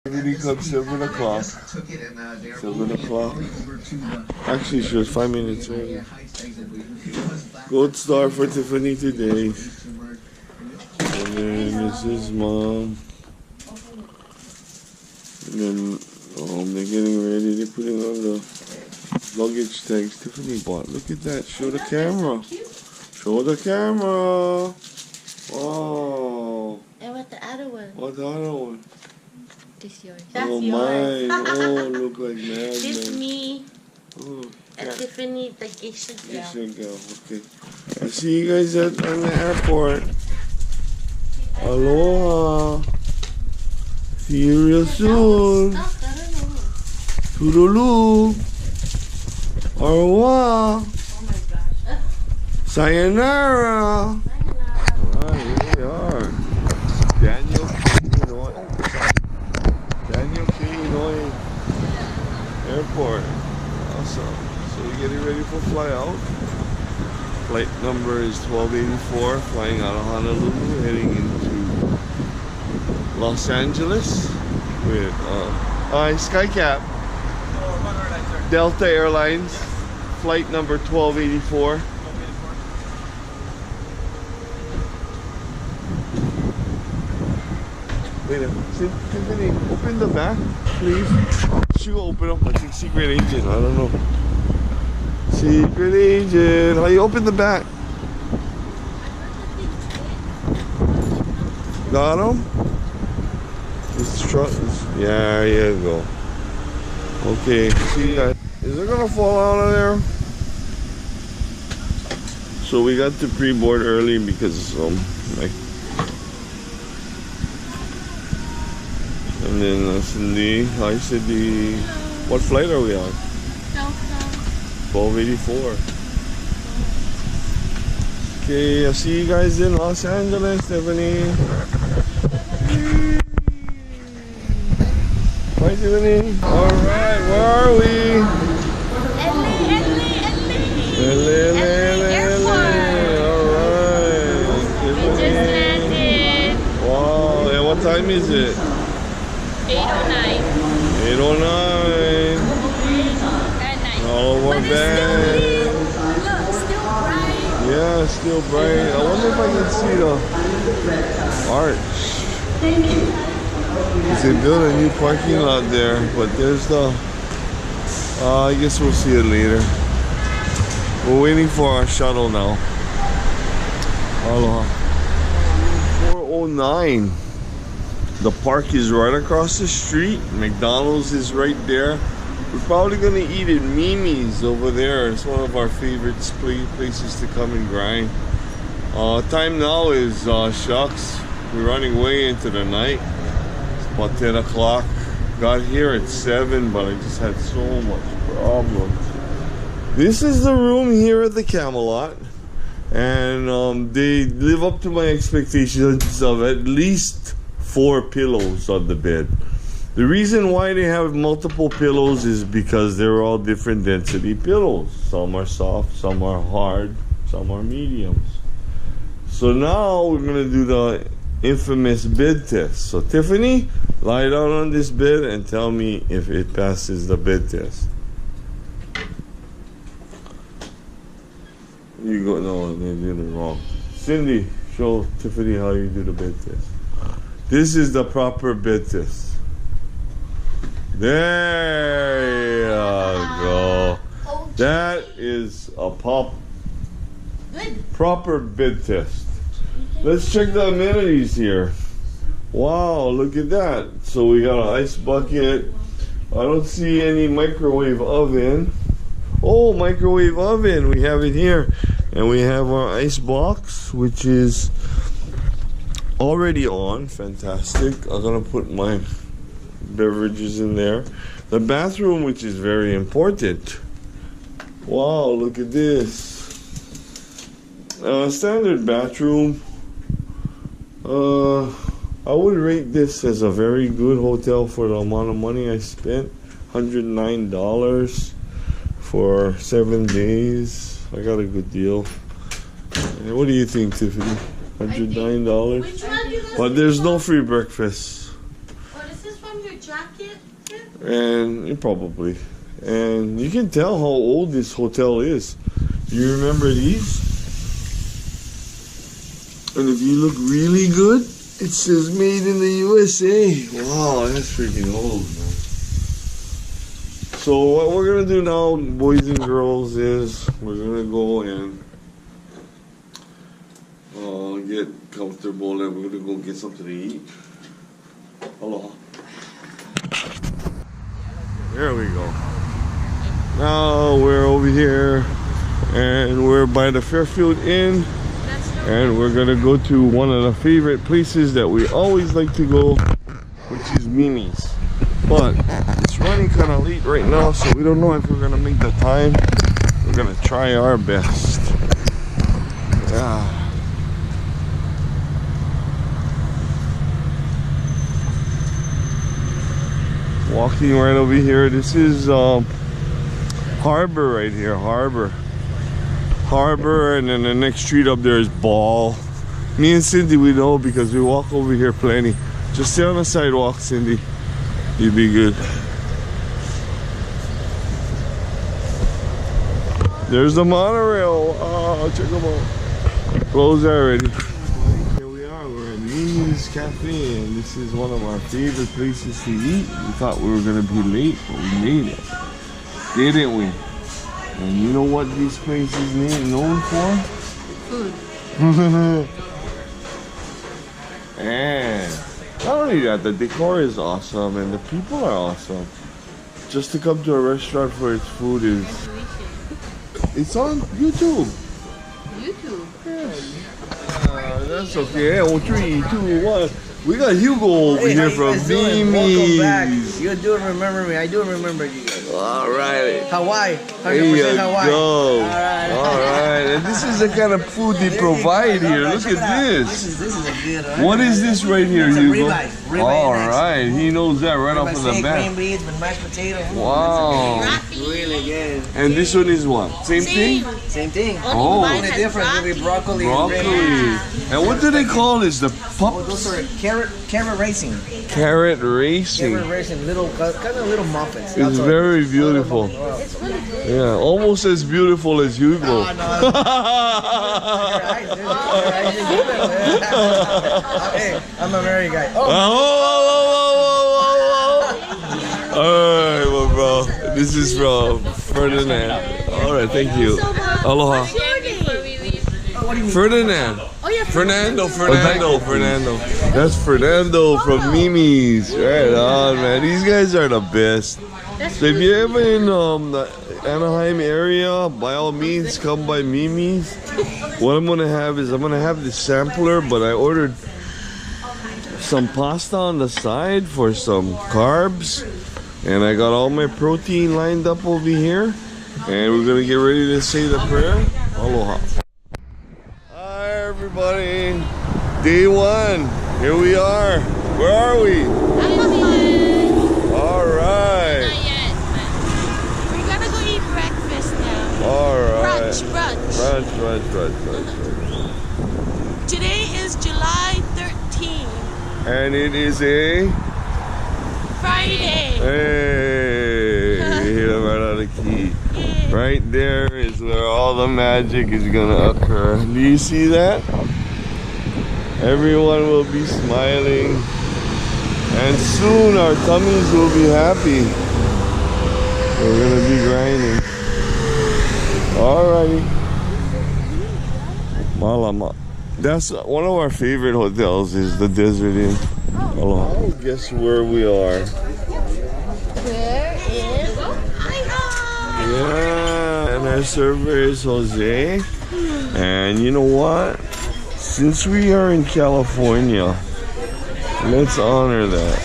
Everything comes 7 o'clock. 7 o'clock. Actually, she was 5 minutes early. Good start for Tiffany today. And then this is Mom. And then they're getting ready. They're putting on the luggage tags Tiffany bought. Look at that. Show the camera. Show the camera. Wow. And what the other one? What the other one? This yours. Oh my. Oh, look like mad. This me. Oh, And Tiffany, the Geisha girl. Geisha girl. Okay. I'll see you guys on the airport. Aloha. See you real soon. Toodaloo. Au revoir. Oh my gosh. Sayonara. Alright, here we are. Daniel Illinois Airport. Awesome. So we're getting ready for fly out. Flight number is 1284, flying out of Honolulu, heading into Los Angeles with SkyCap. Delta Airlines, flight number 1284. Wait a minute. Tiffany, open the back, please. She will open up. I think secret agent. I don't know. Secret agent. How you open the back? Got him? This truck is. Yeah, here you go. Okay. See you guys. Is it gonna fall out of there? So we got to pre-board early because like. And then Cindy, hi Cindy. What flight are we on? 1284. Okay, I'll see you guys in Los Angeles, Tiffany. Bye, Tiffany. Alright, where are we? LA Airport. Alright. We just landed. Wow, and what time is it? 8:09. 8:09. All of our bags. Look, still bright. Yeah, still bright. I wonder if I can see the arch. They built a new parking lot there, but there's the. I guess we'll see it later. We're waiting for our shuttle now. Aloha. 4:09. The park is right across the street. McDonald's is right there. We're probably gonna eat at Mimi's over there. It's one of our favorite places to come and grind. Time now is shucks. We're running way into the night. It's about 10 o'clock. Got here at 7, but I just had so much problems. This is the room here at the Camelot, and they live up to my expectations of at least 4 pillows on the bed. The reason why they have multiple pillows is because they're all different density pillows. Some are soft, some are hard, some are mediums. So now we're gonna do the infamous bed test. So Tiffany, lie down on this bed and tell me if it passes the bed test. You go, no, they did it wrong. Cindy, show Tiffany how you do the bed test. This is the proper bed test. There you go. That is a proper bed test. Let's check the amenities here. Wow, look at that. So we got an ice bucket. I don't see any microwave oven. Oh, microwave oven. We have it here. And we have our ice box, which is already on. Fantastic. I'm gonna put my beverages in there. The bathroom, which is very important. Wow, look at this. Standard bathroom. I would rate this as a very good hotel for the amount of money I spent. $109 for 7 days. I got a good deal. And what do you think, Tiffany? $109? Which one you guys But there's no free breakfast. Oh, this is from your jacket. And probably. And you can tell how old this hotel is. You remember these? And if you look really good, it says made in the USA. Wow, that's freaking old, man. So what we're gonna do now, boys and girls, is we're gonna go and get comfortable, and we're gonna go get something to eat. Aloha. There we go. Now we're over here, and we're by the Fairfield Inn, and we're gonna go to one of the favorite places that we always like to go, which is Mimi's. But it's running kind of late right now, so we don't know if we're gonna make the time. We're gonna try our best. Yeah. Walking right over here. This is Harbor right here. Harbor, and then the next street up there is Ball. Me and Cindy, we know because we walk over here plenty. Just stay on the sidewalk, Cindy. You'll be good. There's the monorail. Oh, check them out. Closed already. Here we are. We're at Mimi's Cafe, and this is one of our favorite places to eat. We thought we were gonna be late, but we made it, didn't we? And you know what this place is known for? Food. And not only that, the decor is awesome and the people are awesome. Just to come to a restaurant for its food is... It's on YouTube. YouTube? Yes. That's okay. 3, 2, 1. We got Hugo over here from Mimi's. Welcome back. You do remember me. I do remember you guys. All right. Hawaii. 100% There you Hawaii. go. All right. All right. And this is the kind of food they provide here. Look at this. This is a good one. What is this right here, It's a Hugo? ribeye. Ribeye All and right. He knows that right off of the Green bat. beans with mashed potato. Wow. Really good. And this one is what? Same thing? Same thing. Oh. Only difference will be broccoli. Broccoli. And red. And what do they call this? The Oh, those pups? are carrot racing. Carrot racing. Carrot racing. Little kind of little muffins. It's That's all. very beautiful. It's really good. Yeah, almost as beautiful as Hugo. Oh, no. Hey, I'm a married guy. Oh. Alright, well, bro. This is from Ferdinand. Alright, thank you. Aloha. Before we leave. What do you mean? Ferdinand. Oh yeah, Fernando. That's Fernando from Mimi's. Right on, man. These guys are the best. So if you're ever in the Anaheim area, by all means, come by Mimi's. What I'm gonna have is I'm gonna have this sampler, but I ordered some pasta on the side for some carbs, and I got all my protein lined up over here, and we're gonna get ready to say the prayer. Aloha. Hi everybody, day 1. Here we are. Where are we? All right. Not yet, but we're gonna go eat breakfast now. All right. Brunch. Brunch. Today is July 13th. And it is a Friday. hey, hit him right on the key. Right there is where all the magic is gonna occur. Do you see that? Everyone will be smiling, and soon our tummies will be happy. We're gonna be grinding. Alrighty. Malama. That's one of our favorite hotels is the Desert Inn. Oh, guess where we are? Where is Anaheim? Yeah, and our server is Jose. And you know what? Since we are in California, let's honor that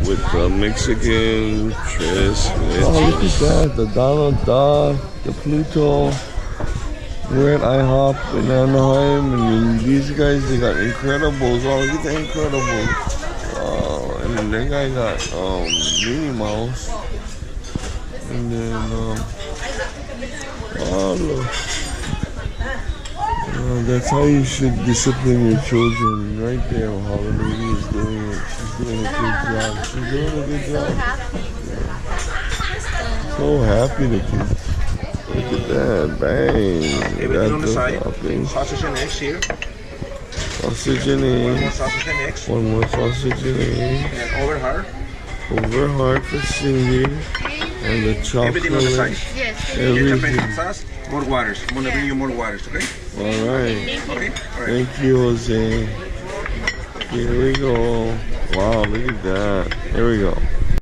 with the Mexican twist. Oh, look at that. The Donald Duck, the Pluto. We're at IHOP in Anaheim, and these guys, they got Incredibles. Oh, look at the Incredibles. Oh, and then that guy got Minnie Mouse. And then, oh, look. That's how you should discipline your children. Right there, how the lady is doing it. She's doing a good job. She's doing a good So job. happy. So happy the kids. Look at that. Bang. Everything on the That's side. topping. Sausage and eggs here. Sausage and One more eggs. sausage and eggs. One more sausage and eggs. And over hard. Over hard for Cindy. And the chocolate. Everything on the side. Yes. Ketchup Everything. and sauce. More waters. I'm gonna bring you more waters, okay? Alright. Okay? Alright. Thank you, Jose. Here we go. Wow, look at that. Here we go.